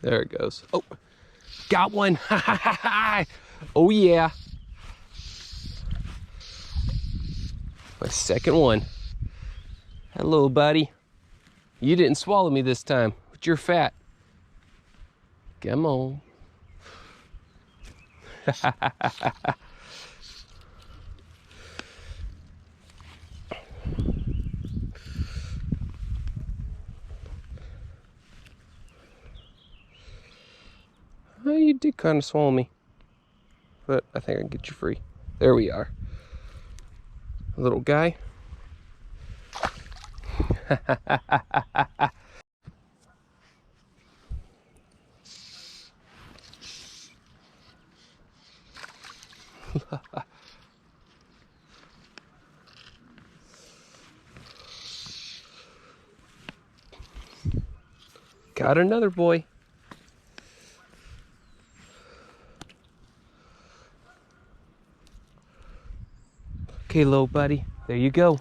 There it goes. Oh, got one. Oh yeah. My second one. Hello, buddy. You didn't swallow me this time, but you're fat. Come on. Well, you did kind of swallow me, but I think I can get you free. There we are. Little guy. Got another boy. Okay, little buddy, there you go.